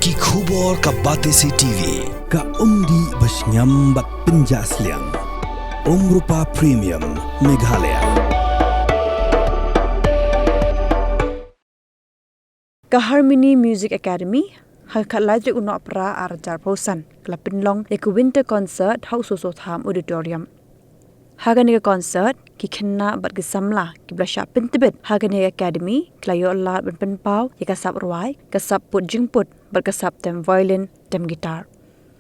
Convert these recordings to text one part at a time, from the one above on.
Ki khubor ka Batesi TV ka umdi basnyam bat penjaslian Umrupa Premium Meghalaya Ka Harmini Music Academy halkat lajri uno opera arjar pausan kelapin long eku winter concert house so tham auditorium Hagani concert ki khenna bat ki samla ki blasha pintibet Hagani Academy klayo Allah ben penpau ki kasap ruai kasap put jingput bat kasap tem violin tem gitar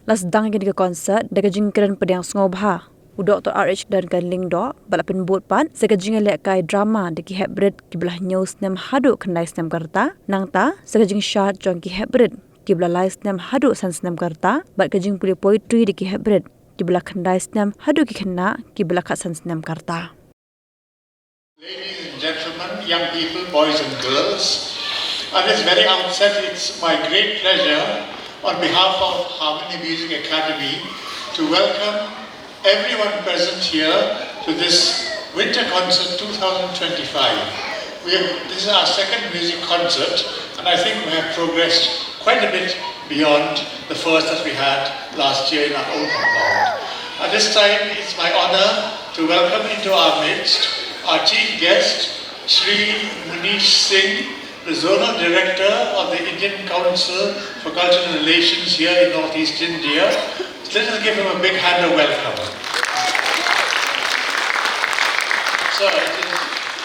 las dang ki concert daga jingkeren pedang ngobha Dr. RH dan Ganling do balapin buat pan segajing lek kai drama de ki Heprit ki belah news nem hadu kendai snem karta nangta segajing shot jong ki Heprit ki belah live snem hadu san snem karta bat gajing puli poetry de ki Heprit ki belah kendai snem hadu ki khenna ki belah kat san snem karta. Ladies and gentlemen, young people, boys and girls, at this very outset it's my great pleasure on behalf of Harmini Music Academy to welcome everyone present here to this Winter Concert 2025. This is our second music concert and I think we have progressed quite a bit beyond the first that we had last year in our own compound. At this time it's my honor to welcome into our midst our chief guest, Sri Manish Singh, the Zonal Director of the Indian Council for Cultural Relations here in Northeast India. Let us give him a big hand of welcome. Sir, it is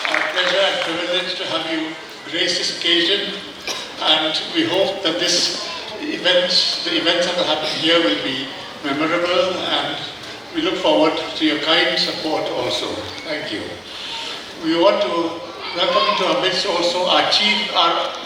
our pleasure and privilege to have you grace this occasion, and we hope that the events that will happen here will be memorable, and we look forward to your kind support also. Thank you. We want to welcome into our midst also our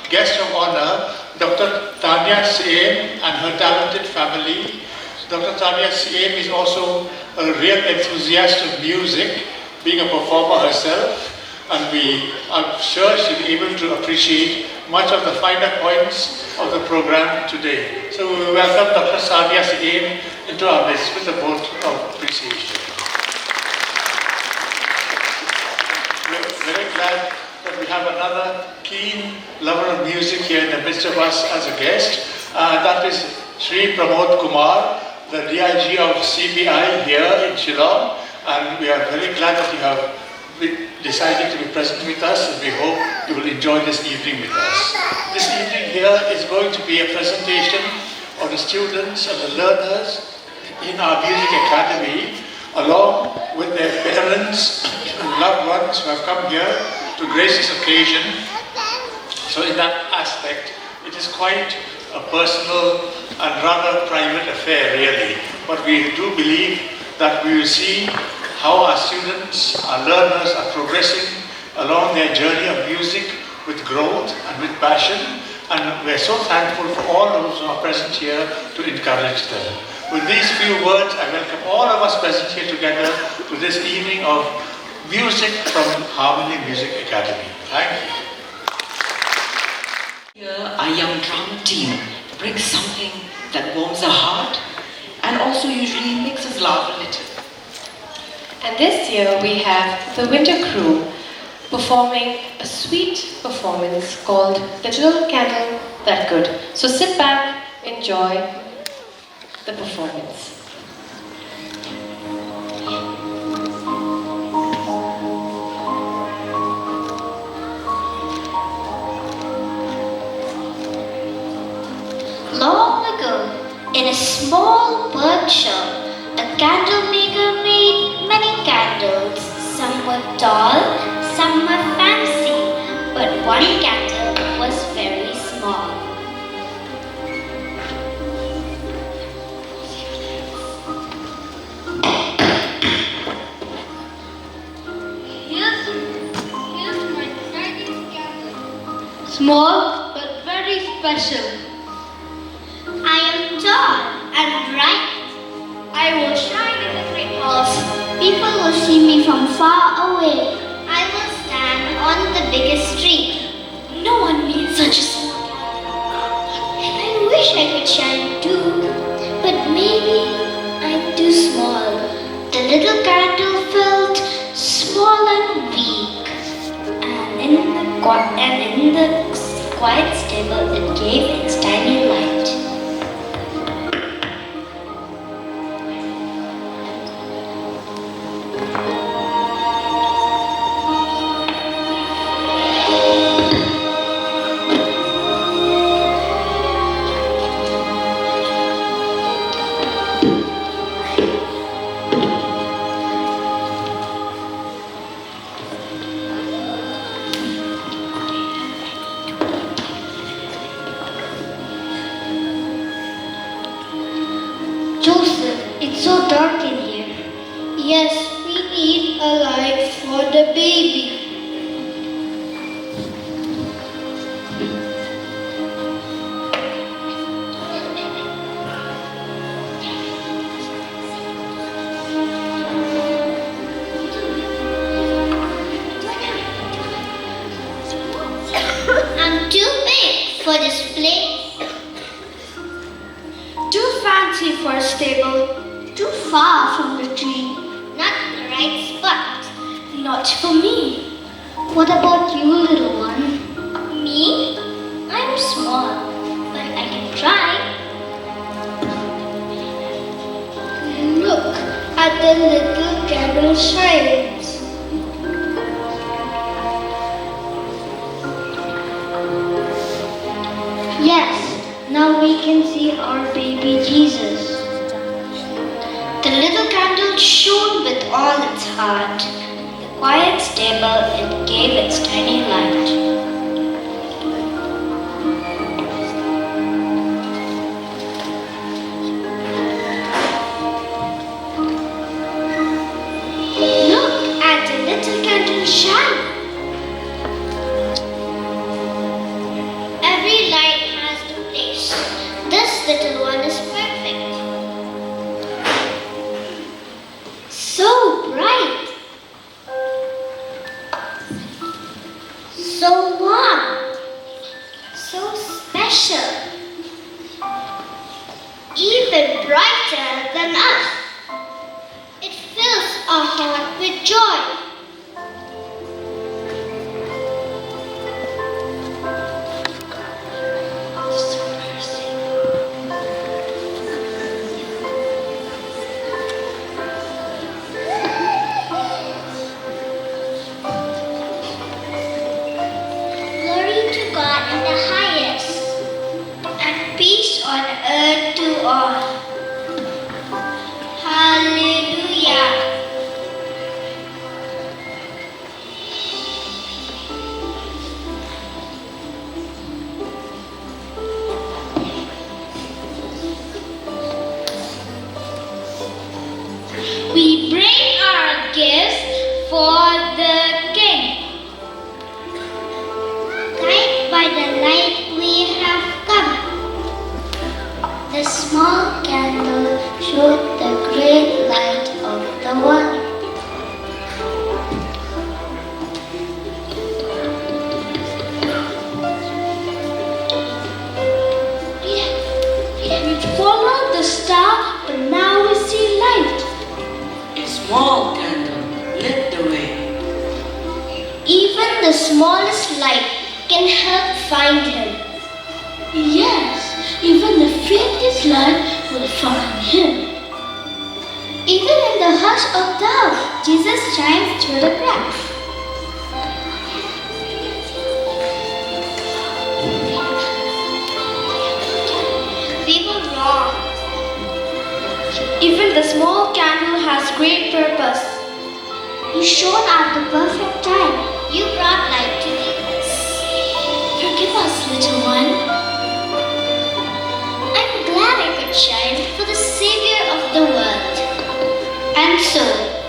guest of honor, Dr. Tanya Siem and her talented family. Dr. Tanya Siem is also a real enthusiast of music, being a performer herself, and we are sure she'll be able to appreciate much of the finer points of the program today. So we welcome Dr. Tanya Siem into our midst with a vote of appreciation. We're very glad that we have another keen lover of music here in the midst of us as a guest. That is Sri Pramod Kumar, the DIG of CBI here in Shillong, and we are very glad that you have decided to be present with us, and we hope you will enjoy this evening with us. This evening here is going to be a presentation of the students and the learners in our music academy, along with their parents and loved ones who have come here to grace this occasion. So in that aspect, it is quite a personal and rather private affair really, but we do believe that we will see how our students, our learners are progressing along their journey of music with growth and with passion, and we're so thankful for all those who are present here to encourage them. With these few words, I welcome all of us present here together to this evening of music from Harmini Music Academy. Thank you. Here, our young drama team brings something that warms our heart and also usually makes us laugh a little. And this year we have the Winter Crew performing a sweet performance called The Little Candle That Good. So sit back, enjoy the performance. Long ago, in a small workshop, a candle maker made many candles. Some were tall, some were fancy, but one candle was very small. Here's my tiny candle. Small, but very special. I am tall and bright. I will shine in the great halls. People will see me from far away. I will stand on the biggest tree. No one needs such a small candle. I wish I could shine too, but maybe I'm too small. The little candle felt small and weak, and in the quiet stable it gave its tiny light. Joseph, it's so dark in here. Yes, we need a light for the baby. I'm too big for this place. Too fancy for a stable. Too far from the tree. Not the right spot. Not for me. What about you, little one? Me? I'm small, but I can try. Look at the little candle shines. Yes, now we can see our baby Jesus. The little candle shone with all its heart. The quiet stable, it gave its tiny light. Look at the little candle shine. Every light has a place. This little one is perfect. So bright. So warm. So special. Even brighter than us. It fills our heart with joy. Glory to God in the highest, and peace on earth to all. Hallelujah. We bring our gifts for the King. Guided by the light we have come. The small candle showed the great light of the world. We followed the star, but now we see light. A small candle lit the way. Even the smallest light can help find him. Yes, even the faintest light will find him. Even in the hush of doubt, Jesus shines through the cracks. We were wrong. Even the small candle has great purpose. You shone at the perfect time. You brought light to us. Forgive us, little one. I'm glad I could shine for the Savior of the world. And so,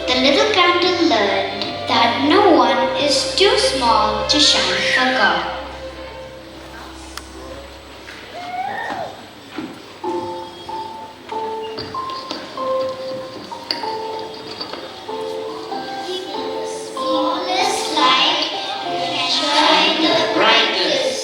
the little candle learned that no one is too small to shine for God. Smallest light can shine the brightest.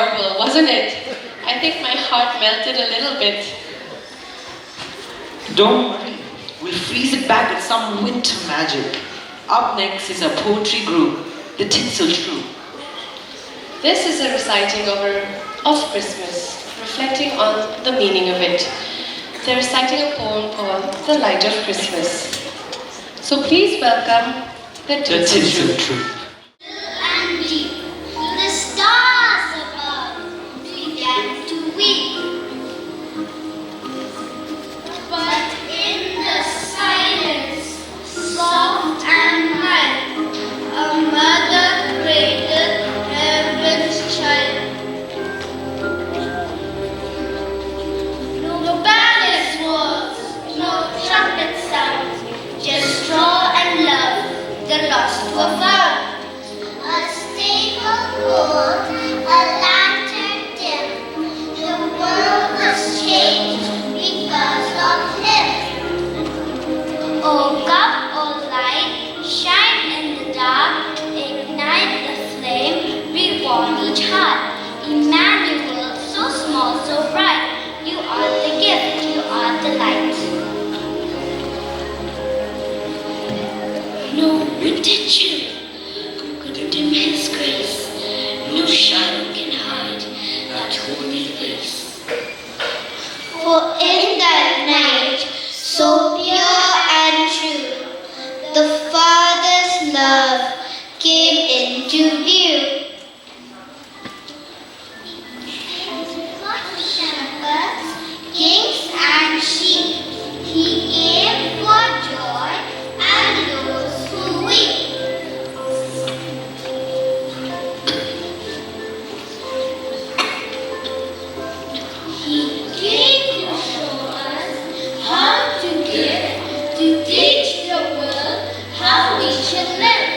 adorable, wasn't it? I think my heart melted a little bit. Don't worry, we'll freeze it back with some winter magic. Up next is a poetry group, the Tinsel Troupe. This is a reciting of Christmas, reflecting on the meaning of it. They're reciting a poem called The Light of Christmas. So please welcome the Tinsel Troupe. And deep, the stars above began to weep. But in the silence, soft and mild, a mother cradled heaven's child. No palace walls, no trumpet sounds, just straw and love, the lost were found. A stable gold, a lantern dim, the world was changed because of him. Oh, come, oh light, shine in the dark, ignite the flame, rewarm each heart. Emmanuel, so small, so bright, you are the gift, you are the light. No winter chill could dim his grace, no shadow can hide that holy face. For in that night, so pure and true, the Father's love came into view. Shepherds, kings and sheep, he gave for joy and those who weep. He came to show us how to give, to teach the world how we should live.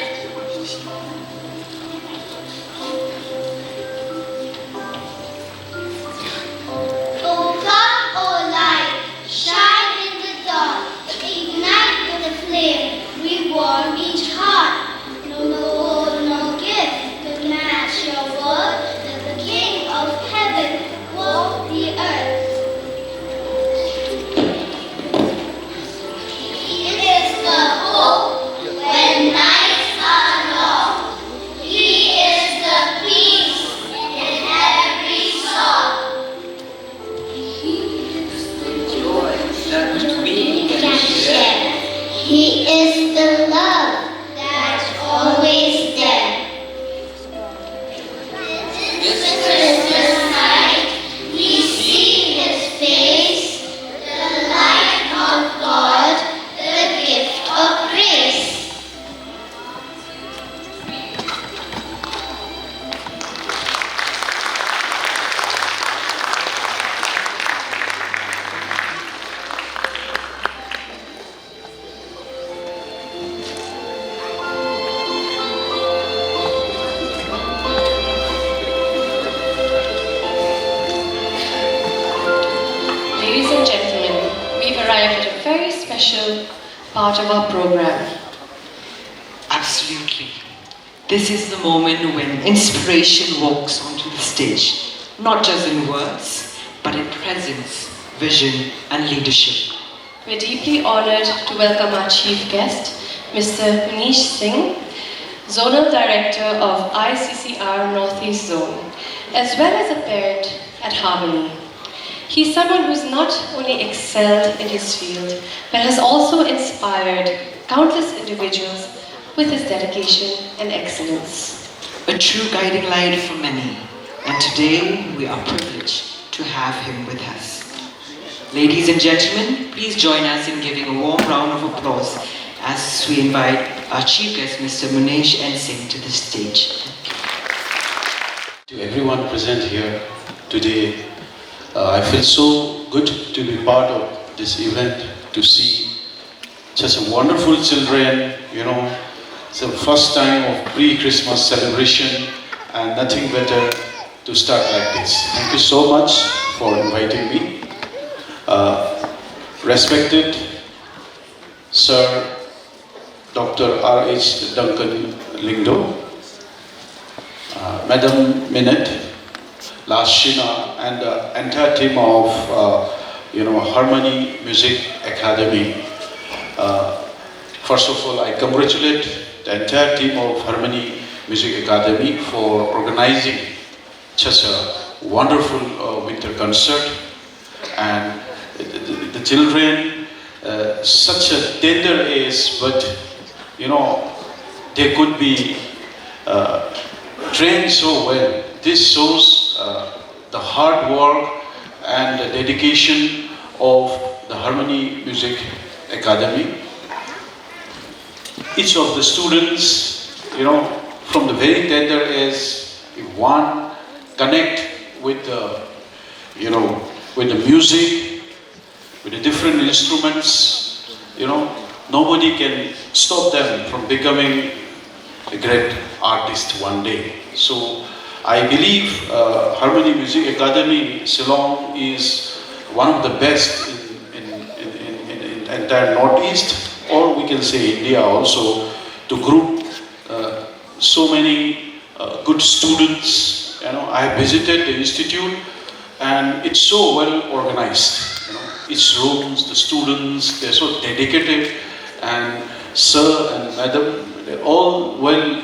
Oh come, oh light, shine in the dark, ignite the flame, rewarm each heart. No gold, no gift could match your word, that the King of heaven walked the earth. He is the hope when nights are long. He is the peace in every song. He is the joy That we can share. He is the love that's always there. This Christmas night, we see His face, the light of God, the gift of grace. Ladies and gentlemen, we've arrived at a very special part of our program. Absolutely. This is the moment when inspiration walks onto the stage, not just in words, but in presence, vision, and leadership. We're deeply honored to welcome our chief guest, Mr. Manish Singh, Zonal Director of ICCR Northeast Zone, as well as a parent at Harmini. He's someone who's not only excelled in his field, but has also inspired countless individuals with his dedication and excellence. A true guiding light for many, and today we are privileged to have him with us. Ladies and gentlemen, please join us in giving a warm round of applause as we invite our chief guest, Mr. Manish Singh, to the stage. To everyone present here today, I feel so good to be part of this event, to see such a wonderful children, it's the first time of pre-Christmas celebration and nothing better to start like this. Thank you so much for inviting me. Respected Sir Dr. R.H. Duncan Lingdo, Madam Minette, last Shina, and the entire team of Harmini Music Academy. First of all, I congratulate the entire team of Harmini Music Academy for organizing such a wonderful winter concert, and the children, such a tender age, but they could be trained so well. This shows the hard work and the dedication of the Harmini Music Academy. Each of the students, from the very tender age, if one connect with the, with the music, with the different instruments, nobody can stop them from becoming a great artist one day. So I believe Harmini Music Academy Shillong is one of the best in entire Northeast, or we can say India also, to group so many good students. I have visited the institute, and it's so well organized. Its rooms, the students, they're so dedicated, and sir and madam, they're all well,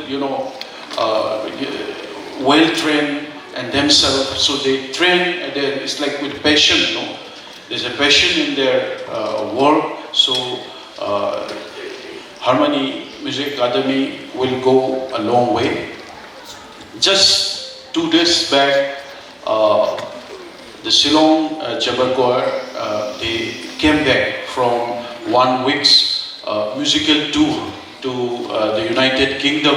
well trained and themselves. So they train, and it's like with passion. There's a passion in their work. So Harmini Music Academy will go a long way. Just 2 days back, the Shillong Chamber Choir, they came back from 1 week's musical tour to the United Kingdom.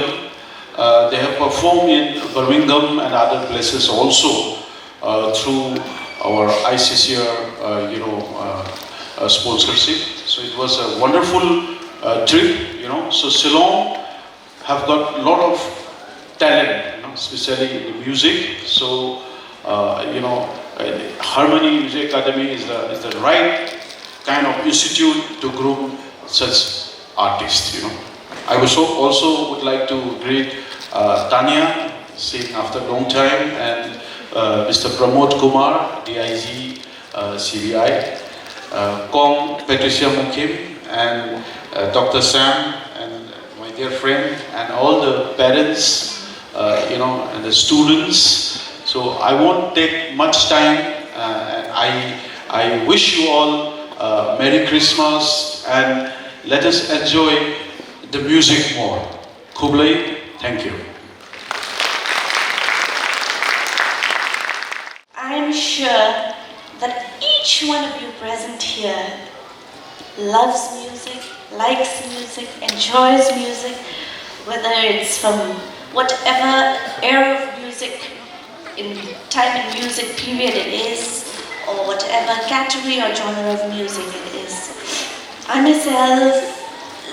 They have performed in Birmingham and other places also through our ICCR, sponsorship. So it was a wonderful trip, So Shillong have got a lot of talent, especially in music. So, Harmini Music Academy is the right kind of institute to groom such artists, I also would like to greet Tanya, seen after a long time, and Mr. Pramod Kumar, DIG, CBI, Kong Patricia Mukim, and Dr. Sam, and my dear friend, and all the parents, and the students. So I won't take much time, and I wish you all Merry Christmas, and let us enjoy the music more. Kublai, thank you. I am sure that each one of you present here loves music, likes music, enjoys music, whether it's from whatever era of music, in time and music period it is, or whatever category or genre of music it is. I myself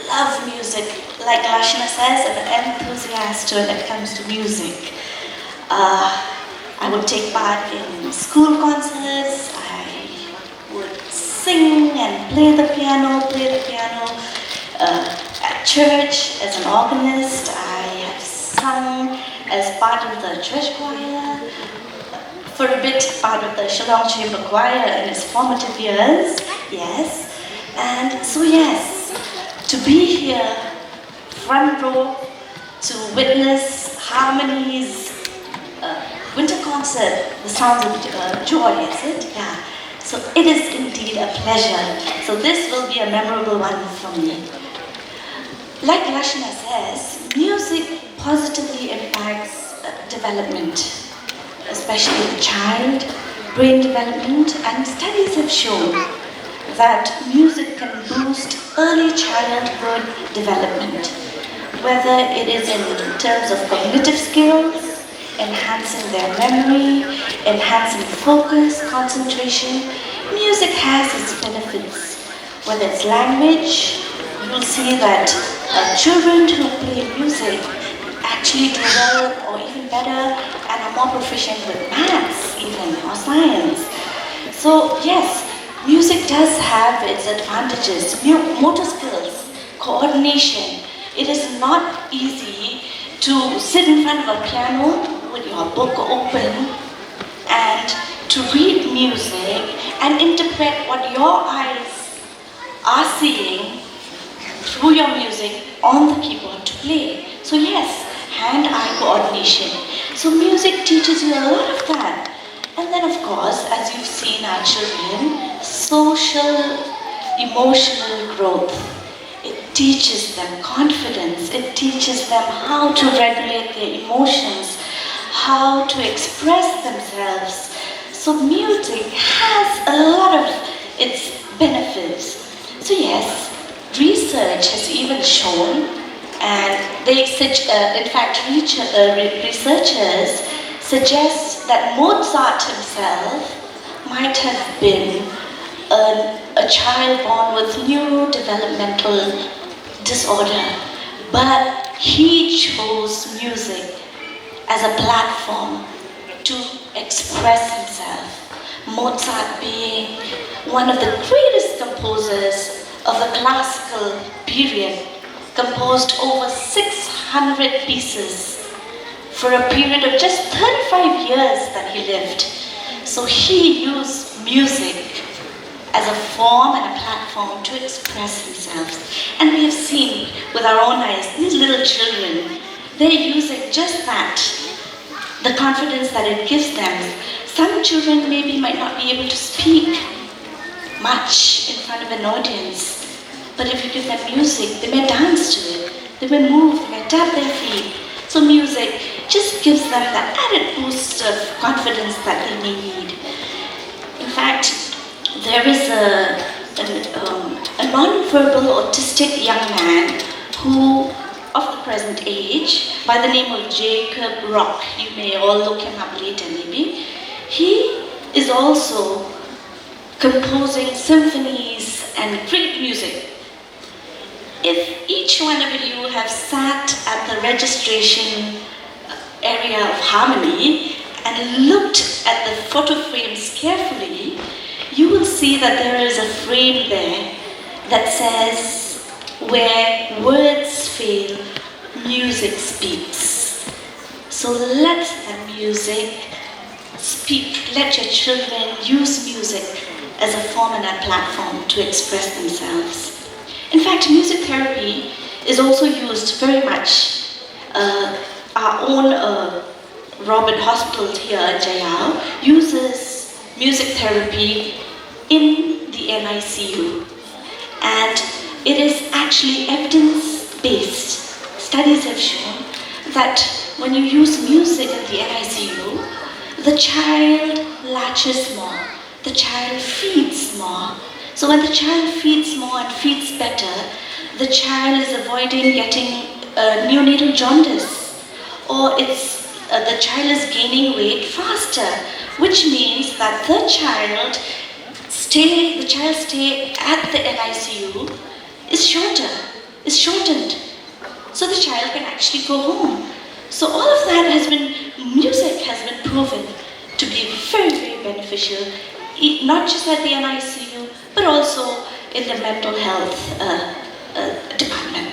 love music, like Lashna says, I'm an enthusiast when it comes to music. I would take part in school concerts, I would sing and play the piano at church as an organist. I have sung as part of the church choir, for a bit part of the Shillong Chamber Choir in its formative years, yes. And so yes, to be here, front row, to witness Harmoni's winter concert, the Sounds of Joy, is it? Yeah. So it is indeed a pleasure. So this will be a memorable one for me. Like Lashna says, music positively impacts development, especially the child, brain development, and studies have shown that music can boost early childhood development, whether it is in terms of cognitive skills, enhancing their memory, enhancing focus, concentration. Music has its benefits. Whether it's language, you'll see that children who play music actually do well or even better and are more proficient with maths even, or science. So yes, music does have its advantages. Motor skills, coordination. It is not easy to sit in front of a piano with your book open and to read music and interpret what your eyes are seeing through your music on the keyboard to play. So yes, hand-eye coordination. So music teaches you a lot of that. And then of course, as you've seen our children, social, emotional growth. It teaches them confidence. It teaches them how to regulate their emotions, how to express themselves. So music has a lot of its benefits. So yes, research has even shown, and in fact researchers suggest that Mozart himself might have been a child born with neurodevelopmental disorder, but he chose music as a platform to express himself. Mozart being one of the greatest composers of the classical period, composed over 600 pieces for a period of just 35 years that he lived. So he used music as a form and a platform to express themselves. And we have seen with our own eyes, these little children, they're using just that, the confidence that it gives them. Some children maybe might not be able to speak much in front of an audience, but if you give them music, they may dance to it, they may move, they may tap their feet. So music just gives them that added boost of confidence that they may need. In fact, there is a non-verbal autistic young man who, of the present age, by the name of Jacob Rock. You may all look him up later maybe. He is also composing symphonies and great music. If each one of you have sat at the registration area of Harmini and looked at the photo frames carefully, you will see that there is a frame there that says, "Where words fail, music speaks." So let the music speak. Let your children use music as a form and a platform to express themselves. In fact, music therapy is also used very much. Our own Robert Hospital here in Jayal uses music therapy in the NICU. And it is actually evidence-based. Studies have shown that when you use music in the NICU, the child latches more, the child feeds more. So when the child feeds more and feeds better, the child is avoiding getting neonatal jaundice, or the child is gaining weight faster, which means that the child stay at the NICU is shortened. So the child can actually go home. So all of that music has been proven to be very, very beneficial, not just at the NICU, but also in the mental health department.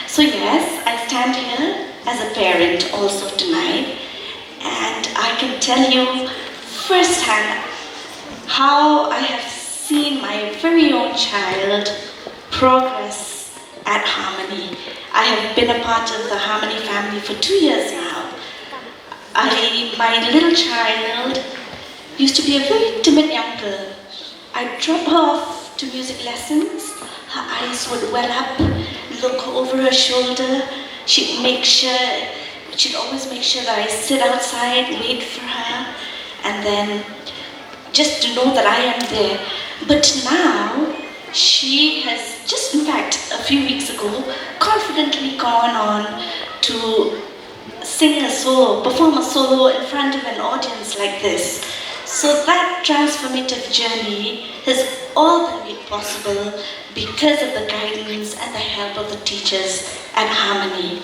So yes, I stand here as a parent also tonight, and I can tell you firsthand how I have seen my very own child progress at Harmini. I have been a part of the Harmini family for 2 years now. My little child used to be a very timid young girl. I'd drop her off to music lessons. Her eyes would well up, look over her shoulder. She'd always make sure that I sit outside, wait for her, and then just to know that I am there. But now, she has just, in fact, a few weeks ago, confidently gone on to perform a solo in front of an audience like this. So that transformative journey has all been made possible because of the guidance and the help of the teachers at Harmini.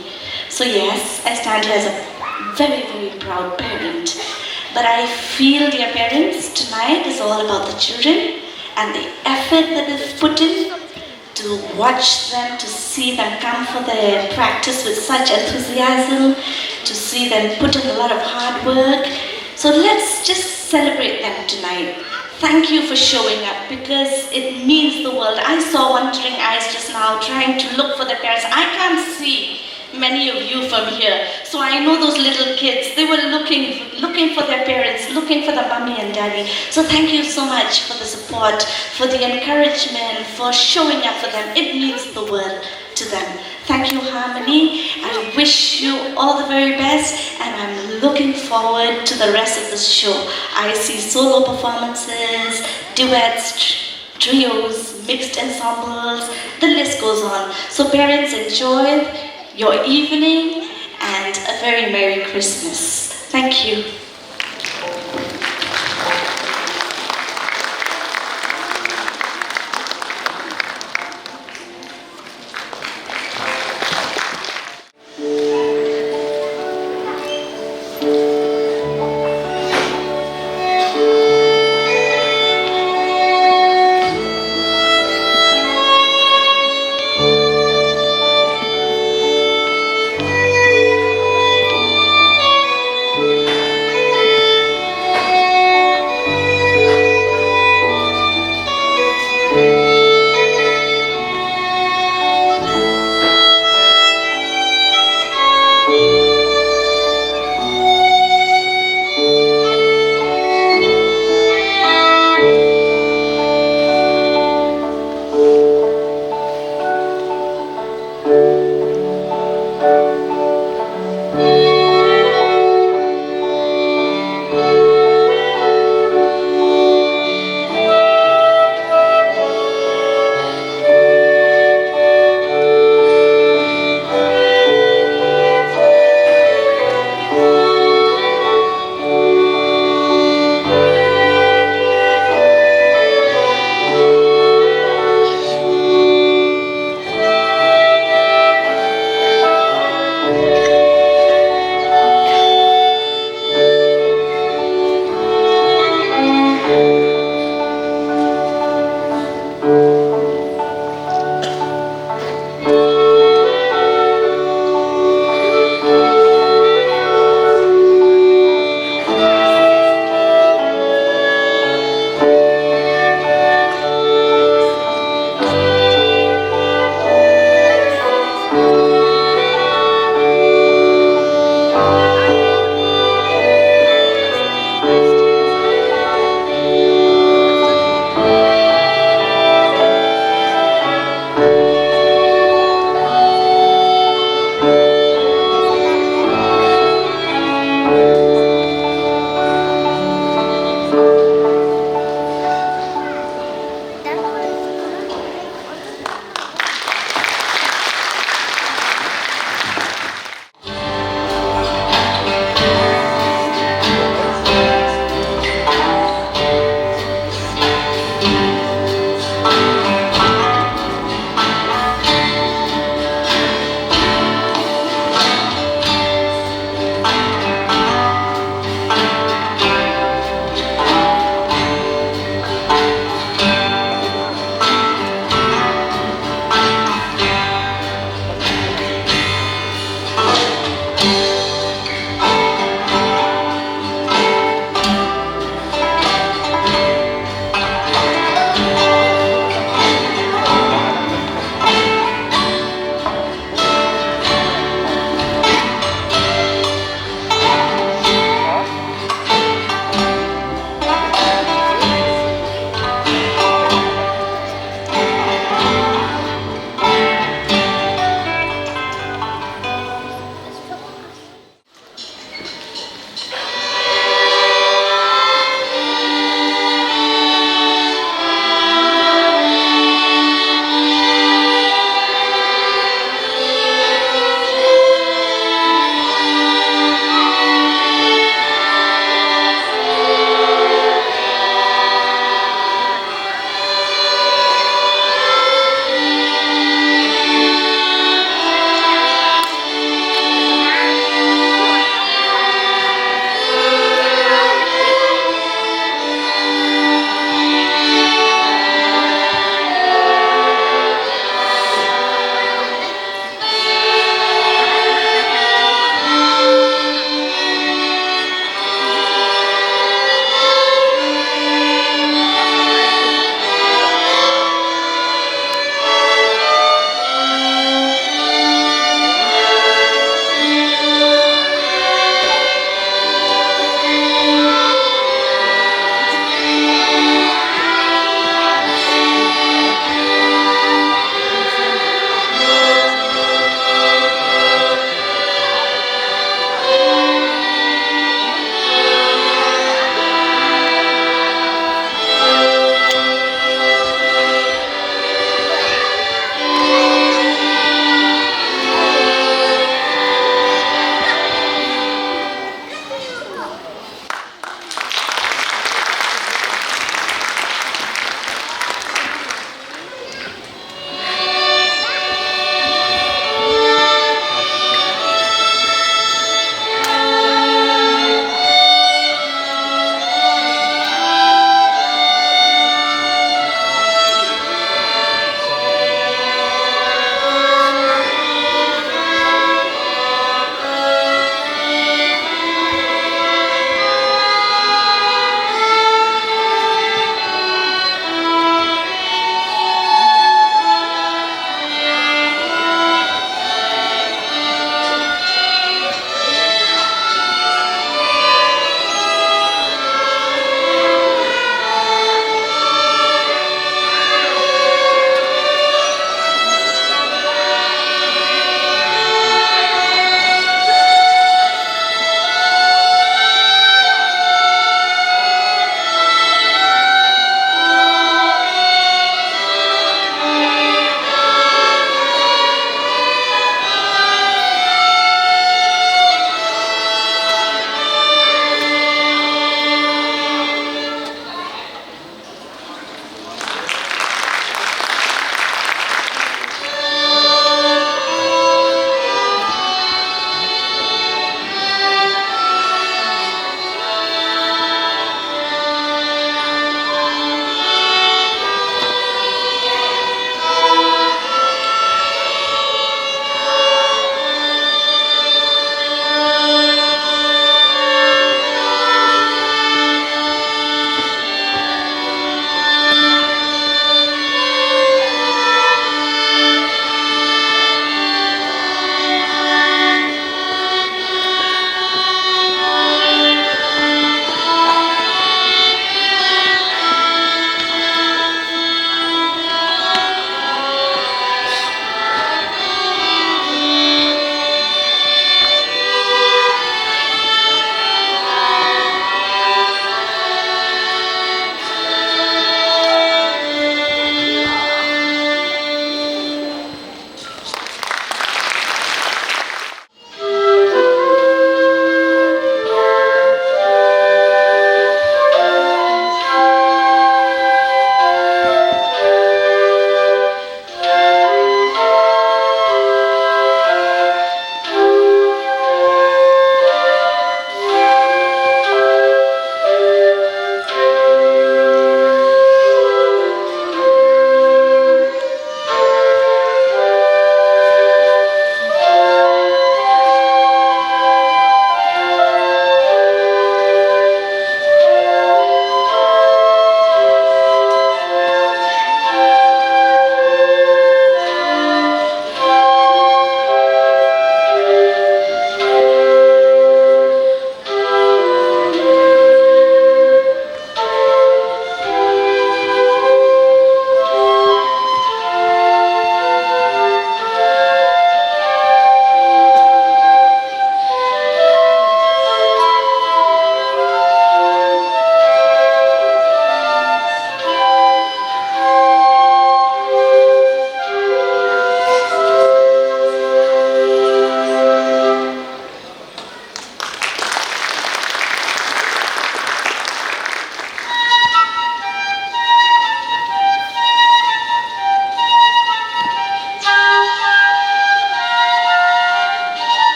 So yes, I stand here as a very, very proud parent. But I feel, dear parents, tonight is all about the children and the effort that they've put in, to watch them, to see them come for their practice with such enthusiasm, to see them put in a lot of hard work, So let's just celebrate them tonight. Thank you for showing up because it means the world. I saw wondering eyes just now trying to look for their parents. I can't see many of you from here. So I know those little kids, they were looking for their parents, looking for the mommy and daddy. So thank you so much for the support, for the encouragement, for showing up for them. It means the world to them. Thank you, Harmini. I wish you all the very best, and I'm looking forward to the rest of this show. I see solo performances, duets, trios, mixed ensembles, the list goes on. So parents, enjoy your evening and a very Merry Christmas. Thank you.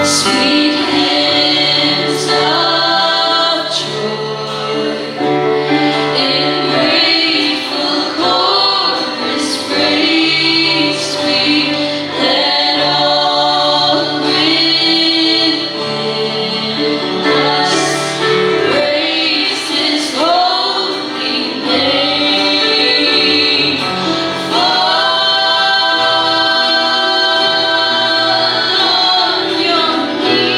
Sweet hymns of joy in grateful chorus praise we let all within us praise His holy name. Fall on your knees.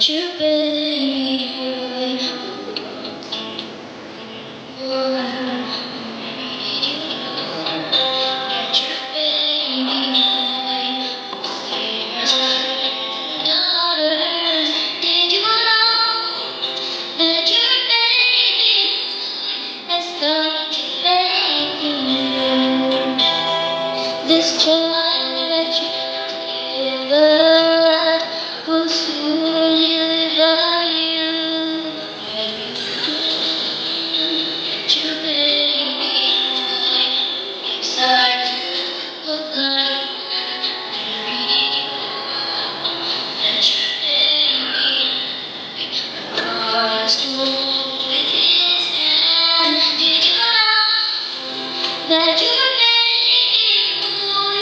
you, baby. Did you know that your baby has come to make you? This child that you give will soon deliver you. Get your baby inside a gun. Let your baby cross with his hand. Did you know that your baby boy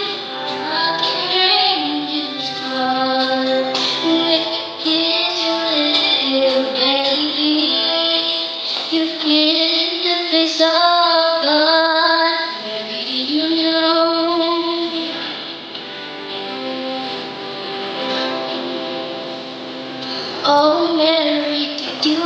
arranges God with his little baby? You get the face of God. Baby, did you know? Oh, Mary, did you know?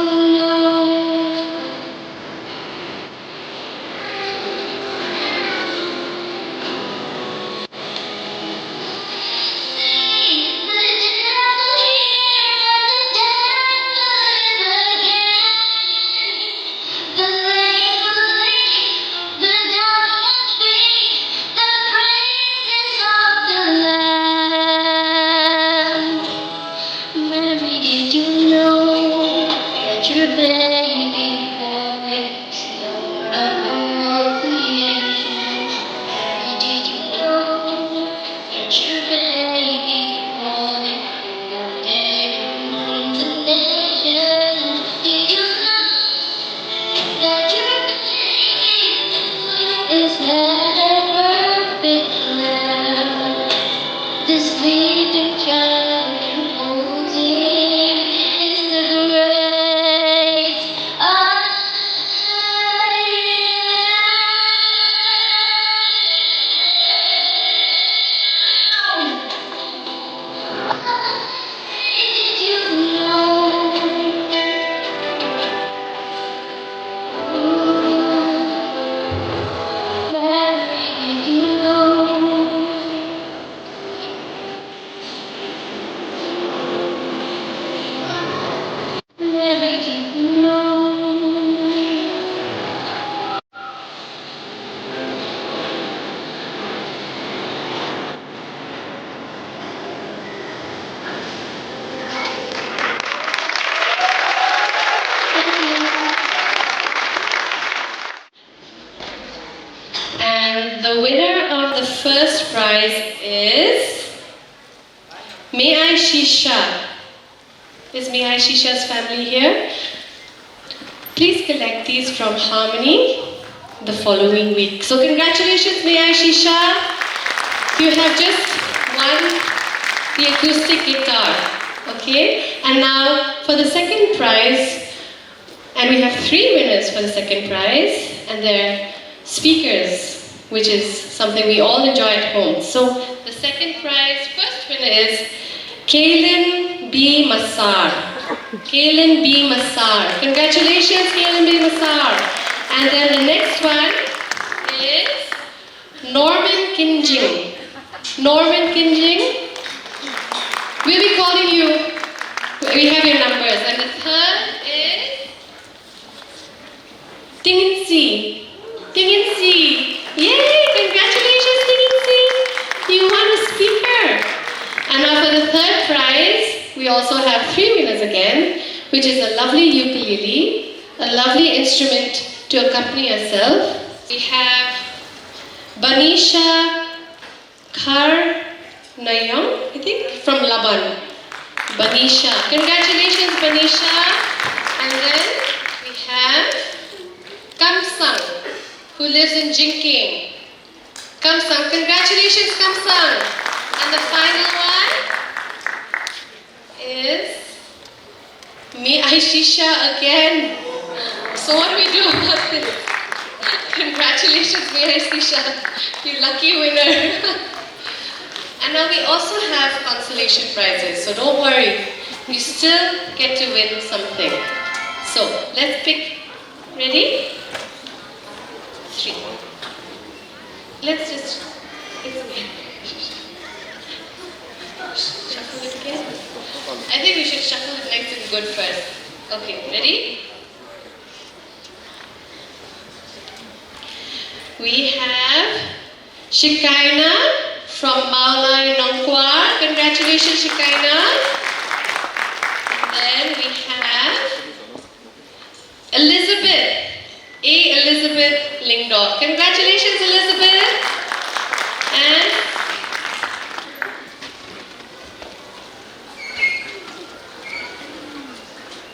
Mary, did you know that your baby boy is Lord of all creation? Mary, did you know that your baby boy rules the nations? Did you know that your baby boy is heaven perfect love? The sleeping child who holds him is the great I am. Did you know? Mary, did you know? Mary, did you know? And the winner of the first prize is May I Shisha. Is May I Shisha's family here? Please collect these from Harmini the following week. So congratulations, May I Shisha. You have just won the acoustic guitar. Okay? And now for the second prize, and we have 3 winners for the second prize, and they're speakers, which is something we all enjoy at home. So the second prize, first winner is Kaylin B. Massar. Kaylin B. Massar. Congratulations, Kaylin B. Massar. And then the next one is Norman Kinjing. Norman Kinjing. We'll be calling you. We have your numbers. And the third is Tinginsi. Tinginsi. Yay! Congratulations, Tinginsi. You won a speaker. And now for the third prize, we also have 3 winners again, which is a lovely ukulele, a lovely instrument to accompany yourself. We have Banisha Karnayam, I think, from Laban. Banisha. Congratulations, Banisha. And then we have Kamsang, who lives in Jinghikai. Kamsang. Congratulations, Kamsang. And the final one is Me Aishisha again. So what do we do about this? Congratulations, Me Aishisha. You lucky winner. And now we also have consolation prizes, so don't worry. you still get to win something. So, let's pick. Ready? 3. Let's just. It's okay. Shuffle it again. I think we should shuffle it nice and good first. Okay, ready? We have Shikaina from Maulai Nongkwar. Congratulations, Shikaina. And then we have Elizabeth. Elizabeth Lingdor. Congratulations, Elizabeth. And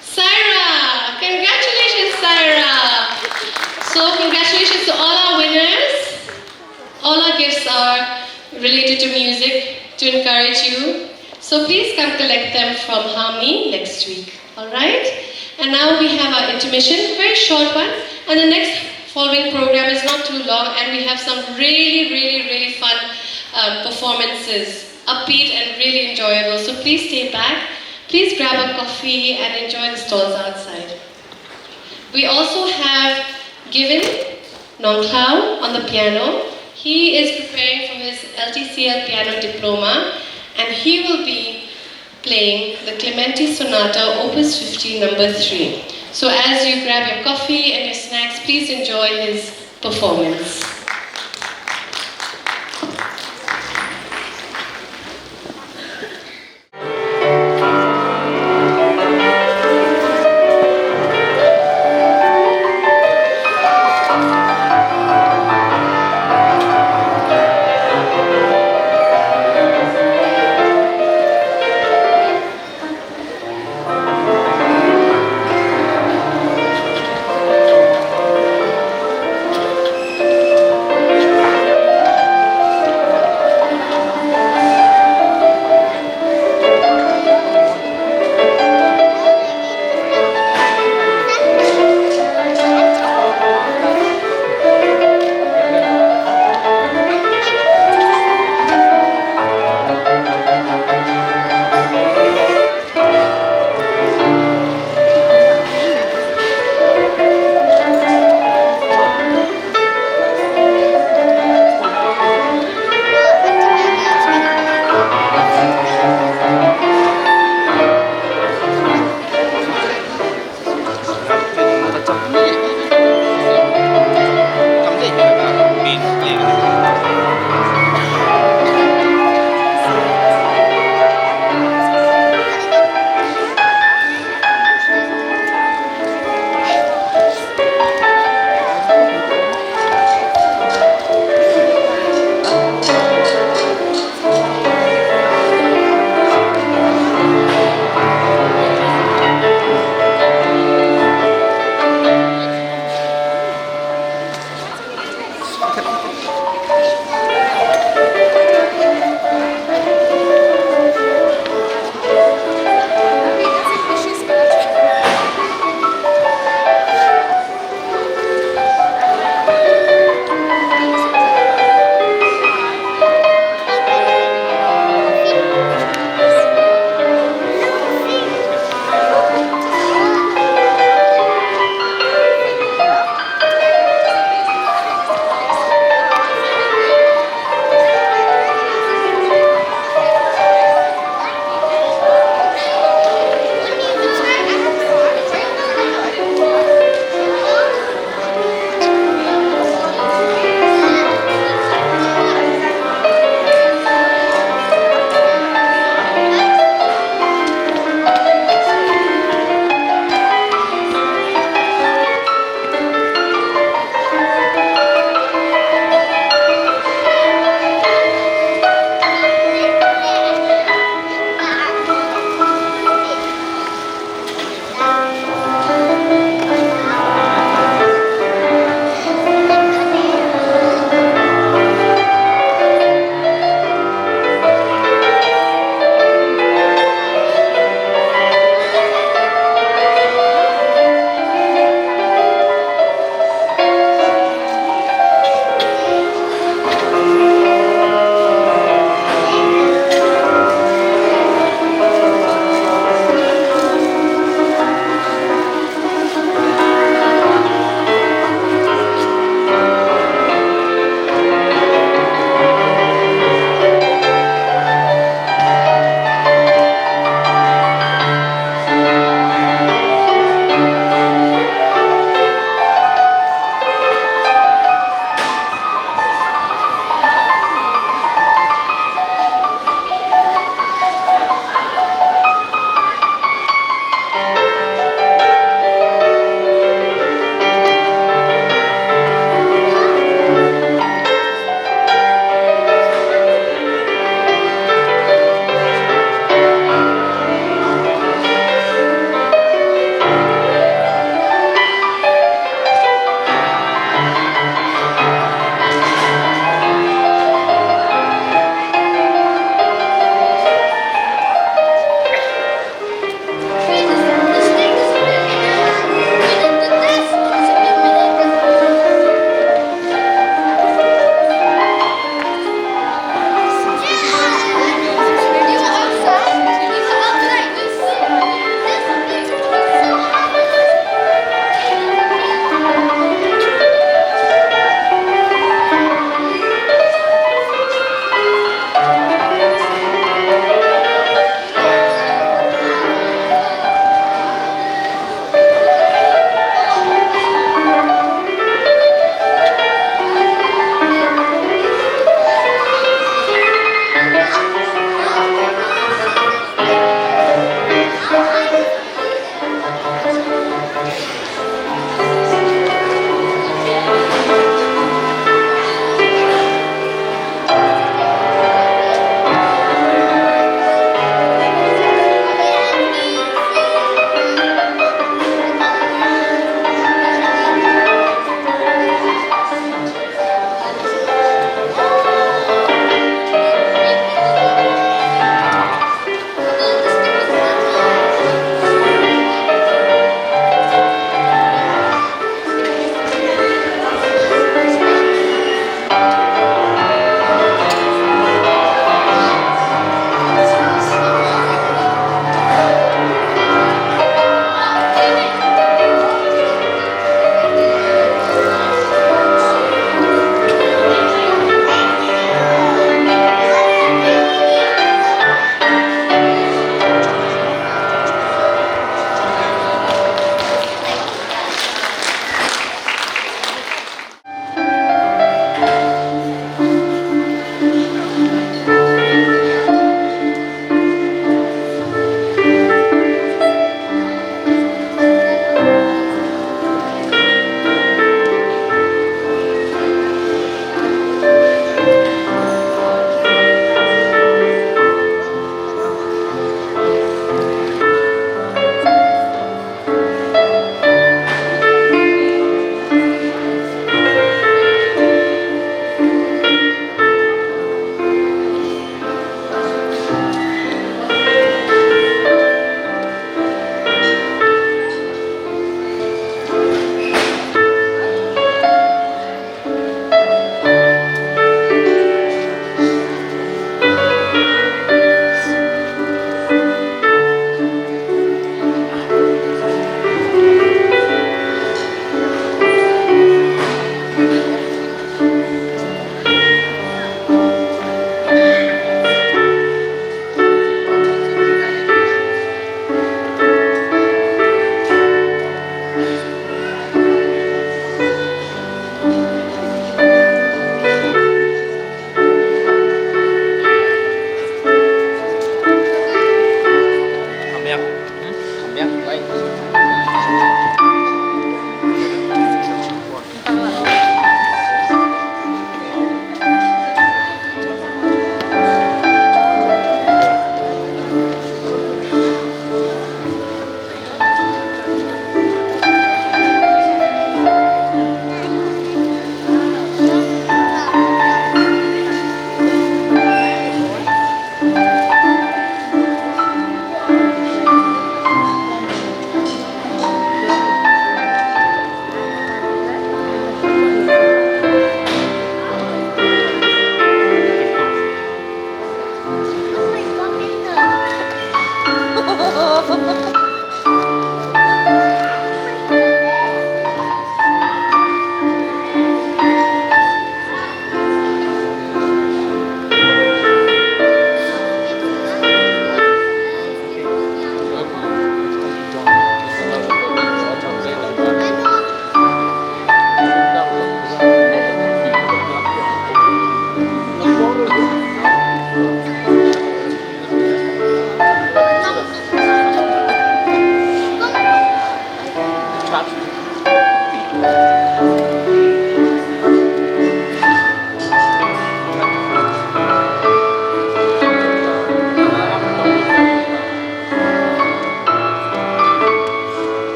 Syra. Congratulations, Syra. So congratulations to all our winners. All our gifts are related to music to encourage you. So please come collect them from Harmini next week. Alright? And now we have our intermission, a very short one. And the next following program is not too long, and we have some really fun performances, upbeat and really enjoyable. So please stay back. Please grab a coffee and enjoy the stalls outside. We also have Given Nongklao on the piano. He is preparing for his LTCL piano diploma, and he will be playing the Clementi Sonata Opus 50 number 3. So as you grab your coffee and your snacks, please enjoy his performance.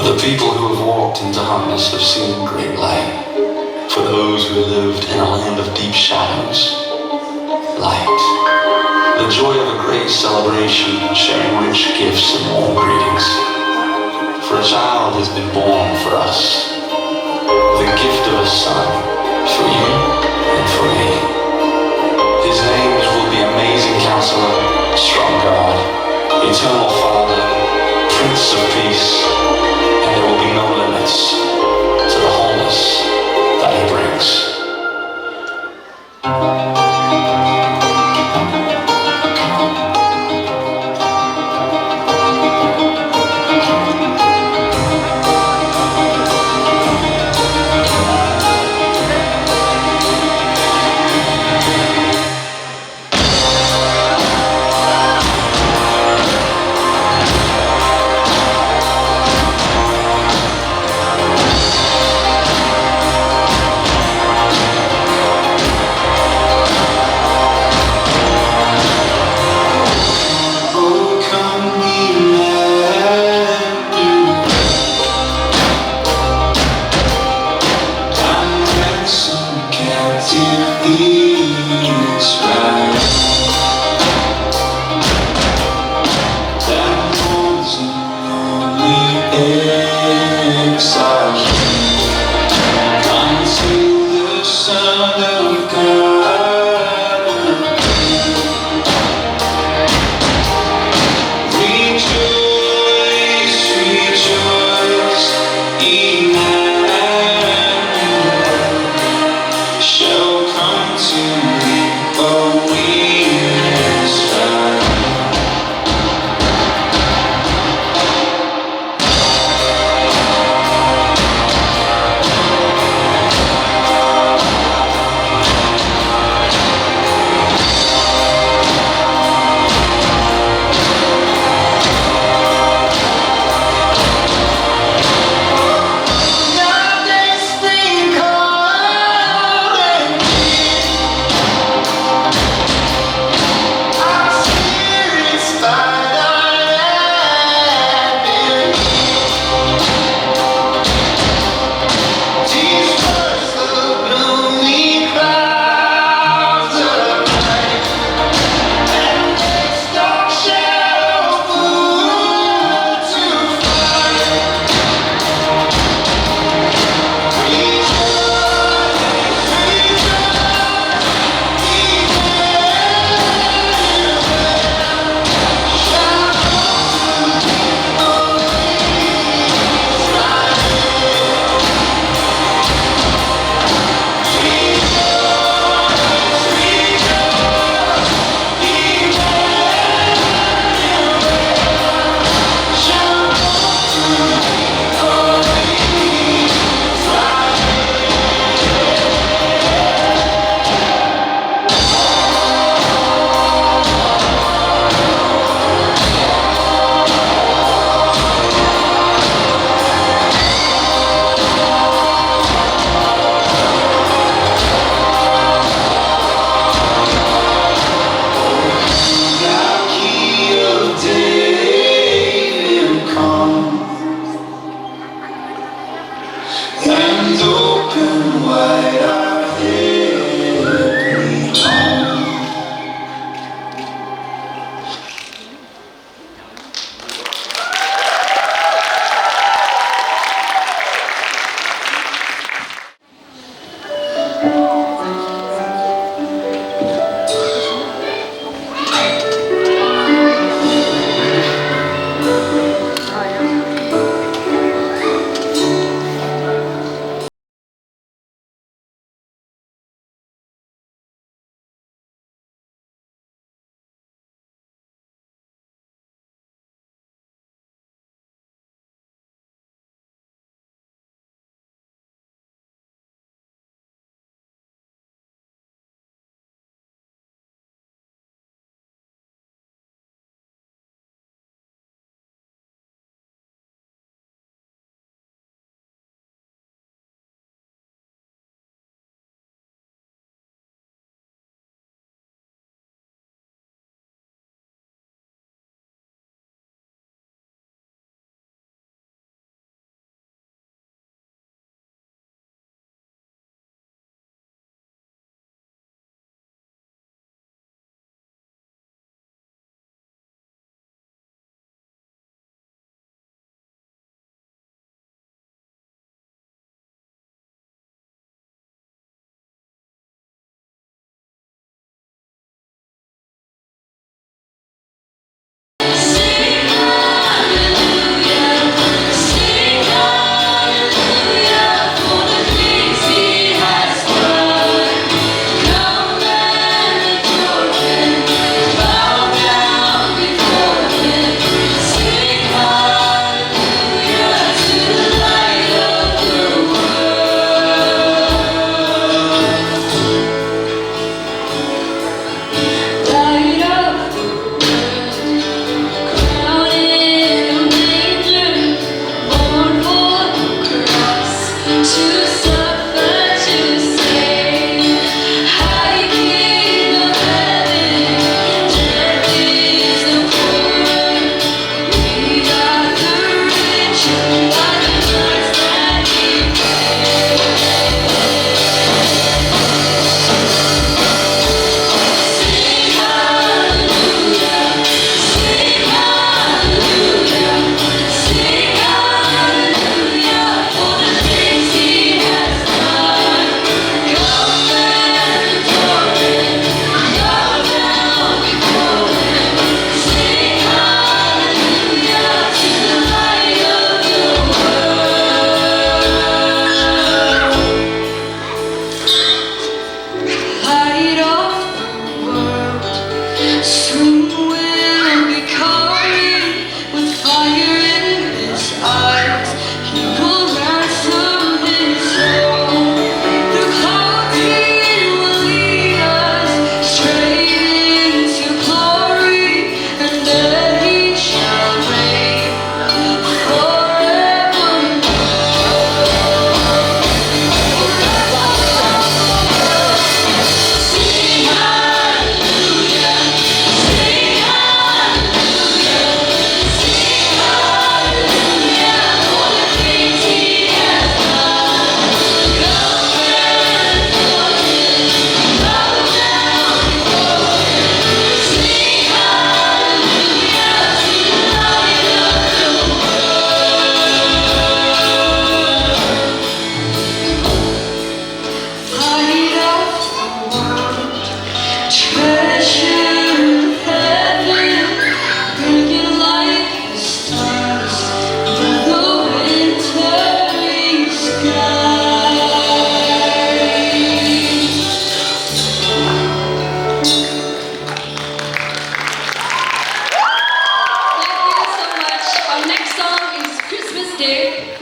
The people who have walked into darkness have seen great light. For those who lived in a land of deep shadows, light. The joy of a great celebration, sharing rich gifts and warm greetings. For a child has been born for us, the gift of a son, for you and for me. His names will be Amazing Counselor, Strong God, Eternal Father, Prince of Peace, and there will be no limits to the wholeness that he brings.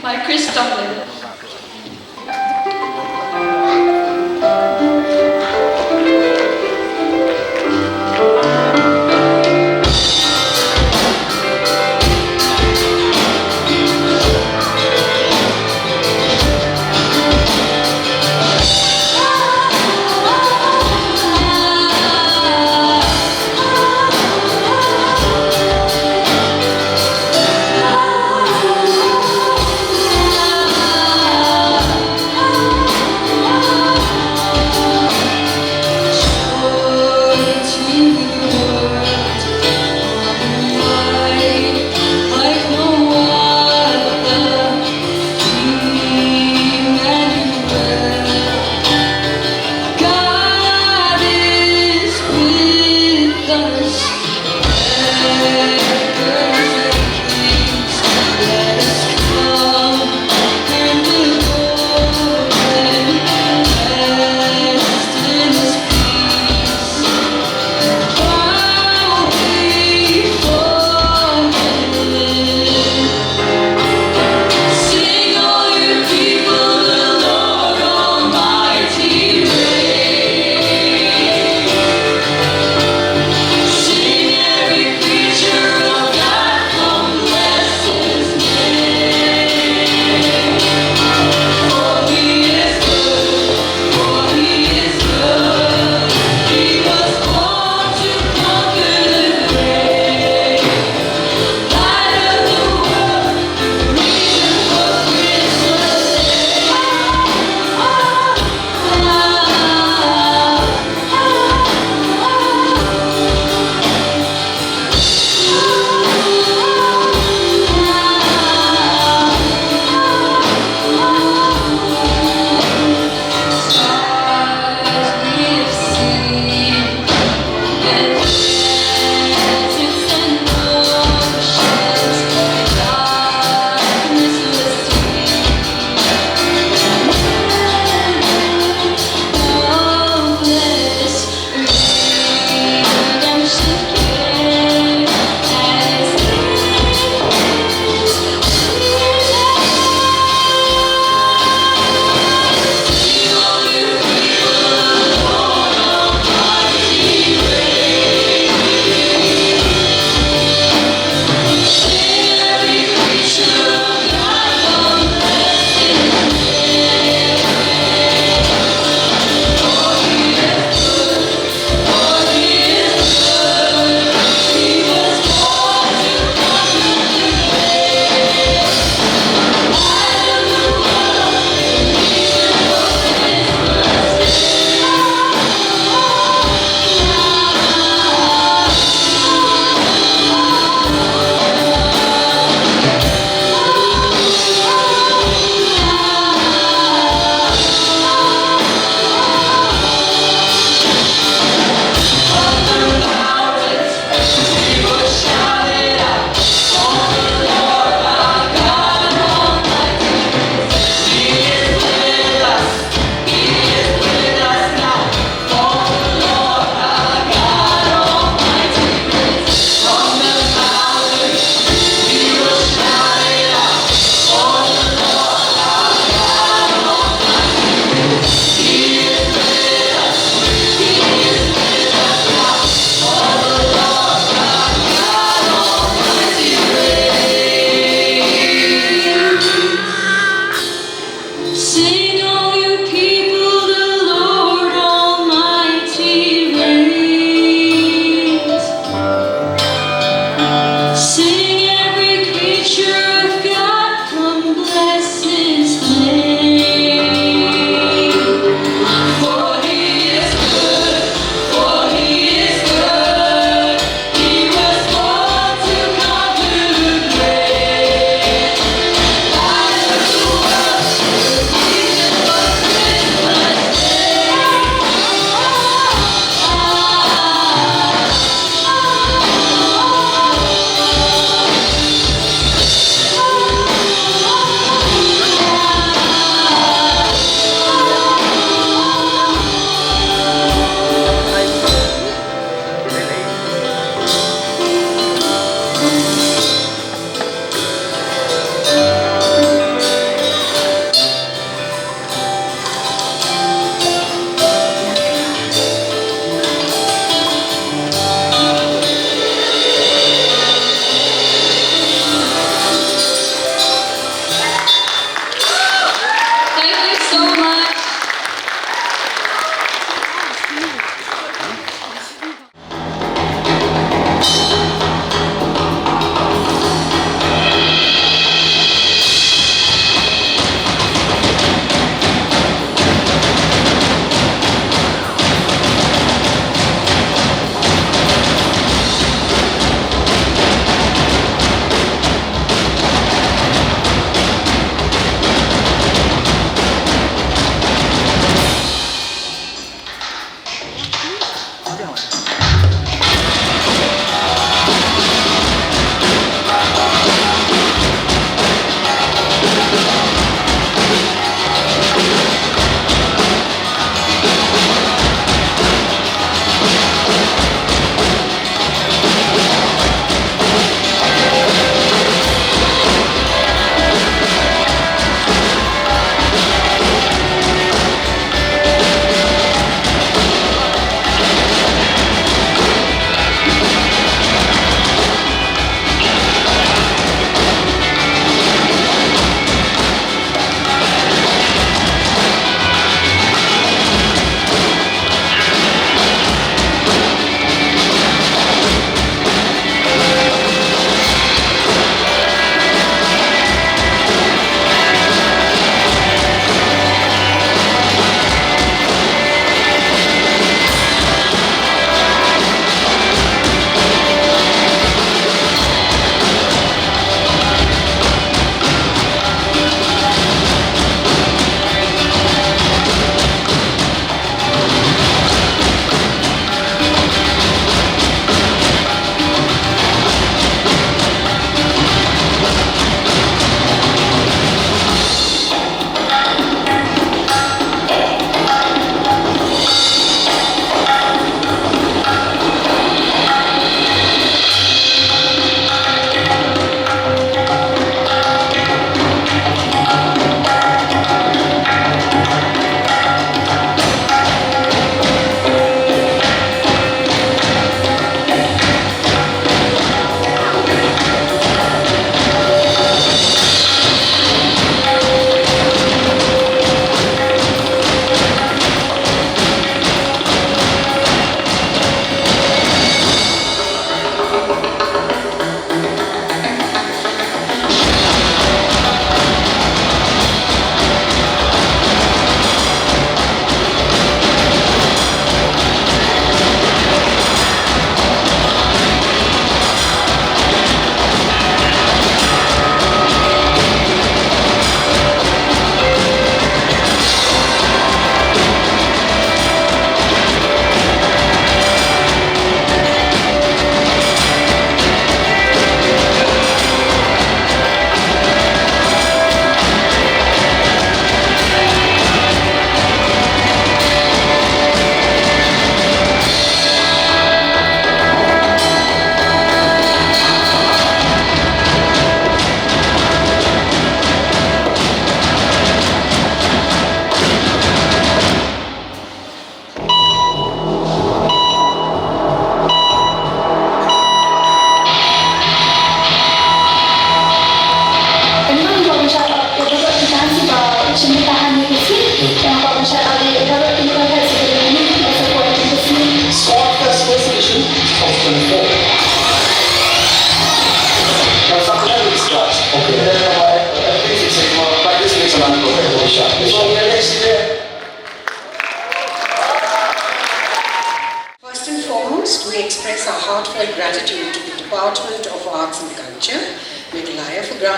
by Chris Tomlin. Ah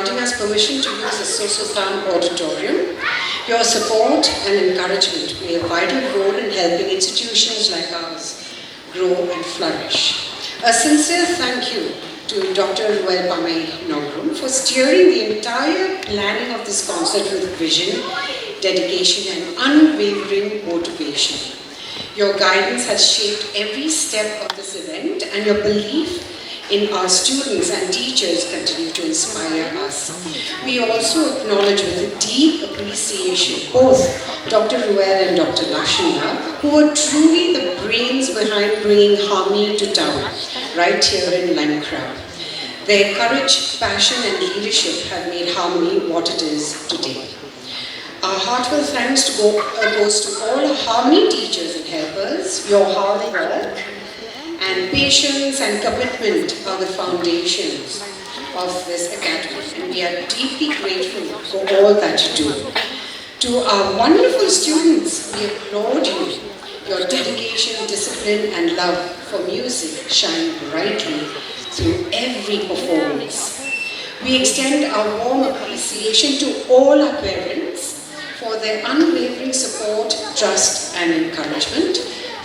granting us permission to use the Sosothan Auditorium. Your support and encouragement play a vital role in helping institutions like ours grow and flourish. A sincere thank you to Dr. Ruel Pamay Nogrum for steering the entire planning of this concert with vision, dedication and unwavering motivation. Your guidance has shaped every step of this event, and your belief in our students and teachers continue to inspire us. We also acknowledge with a deep appreciation both Dr. Ruel and Dr. Lashana, who are truly the brains behind bringing Harmini to town, right here in Lankrab. Their courage, passion and leadership have made Harmini what it is today. Our heartfelt thanks goes to all our Harmini teachers and helpers. Your hard work and patience and commitment are the foundations of this academy, and we are deeply grateful for all that you do. To our wonderful students, we applaud you. Your dedication, discipline and love for music shine brightly through every performance. We extend our warm appreciation to all our parents for their unwavering support, trust and encouragement.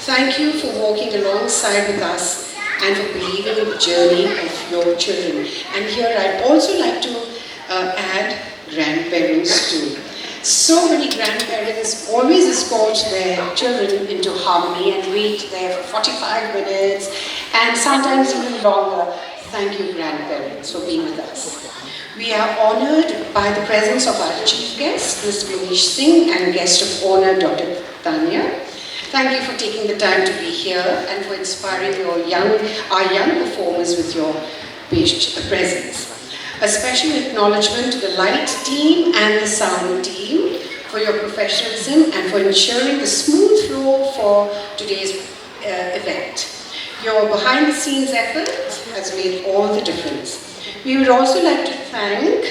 Thank you for walking alongside with us and for believing in the journey of your children. And here I'd also like to add grandparents too. So many grandparents always escort their children into Harmini and wait there for 45 minutes and sometimes even longer. Thank you, grandparents, for being with us. We are honored by the presence of our chief guest, Mr. Manish Singh, and guest of honor, Dr. Tanya. Thank you for taking the time to be here and for inspiring our young performers with your presence. A special acknowledgement to the light team and the sound team for your professionalism and for ensuring the smooth flow for today's event. Your behind-the-scenes effort has made all the difference. We would also like to thank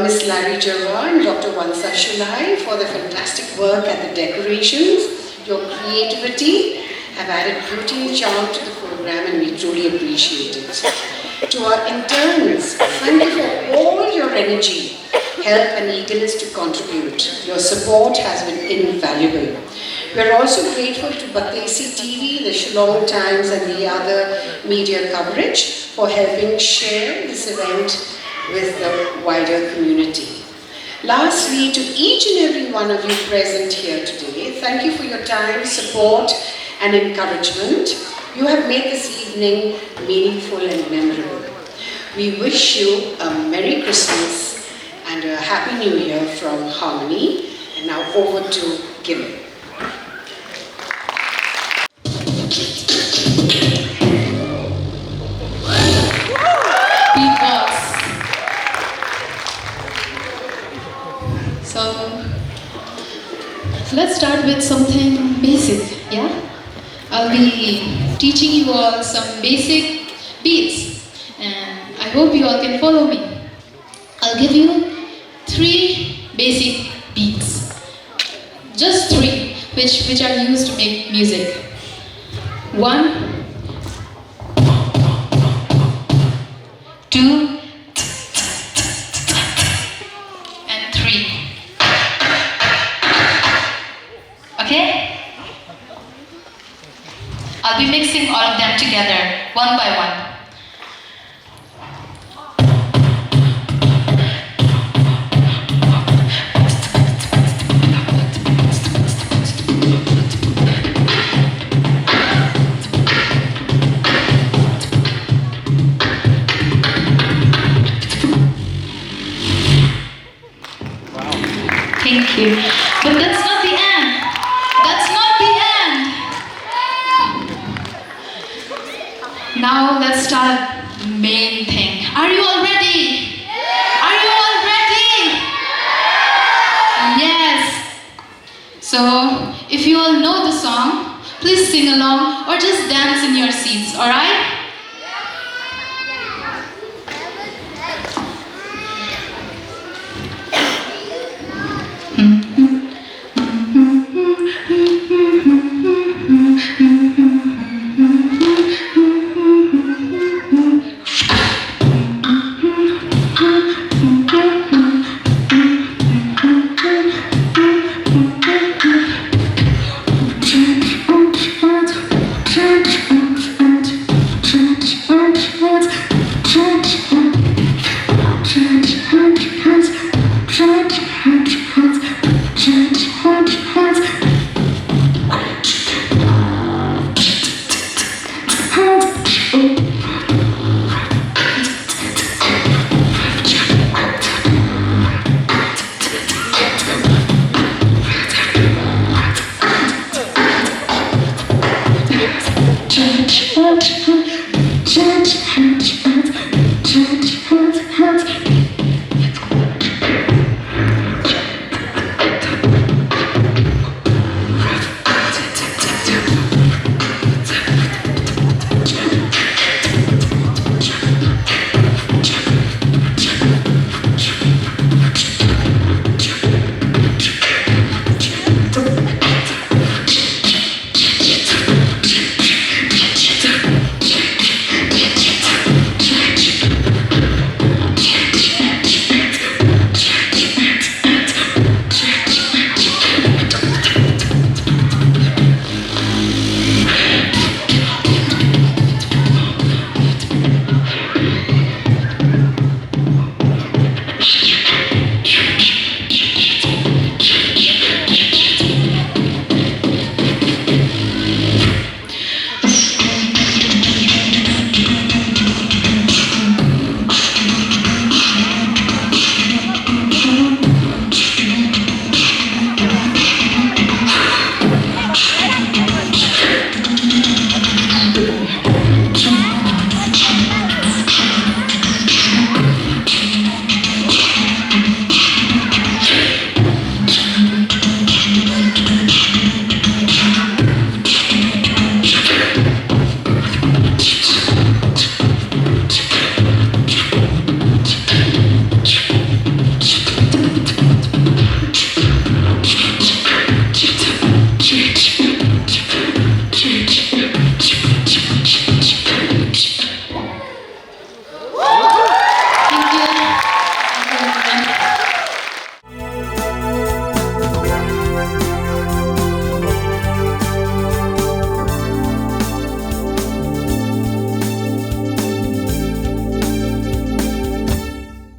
Ms. Larry Jarrah and Dr. Vansa Shulai for the fantastic work at the decorations. Your creativity have added beauty and charm to the program, and we truly appreciate it. To our interns, thank you for all your energy, help and eagerness to contribute. Your support has been invaluable. We are also grateful to Batesi TV, the Shillong Times and the other media coverage for helping share this event with the wider community. Lastly, to each and every one of you present here today, thank you for your time, support and encouragement. You have made this evening meaningful and memorable. We wish you a Merry Christmas and a Happy New Year from Harmini. And now over to Gimel. So let's start with something basic, yeah? I'll be teaching you all some basic beats and I hope you all can follow me. I'll give you 3 basic beats. Just 3, which are used to make music. 1, 2, and 3. Okay? I'll be mixing all of them together, one by one. Thank you. But that's not the end. That's not the end. Now let's start the main thing. Are you all ready? Are you all ready? Yes. So if you all know the song, please sing along or just dance in your seats, alright?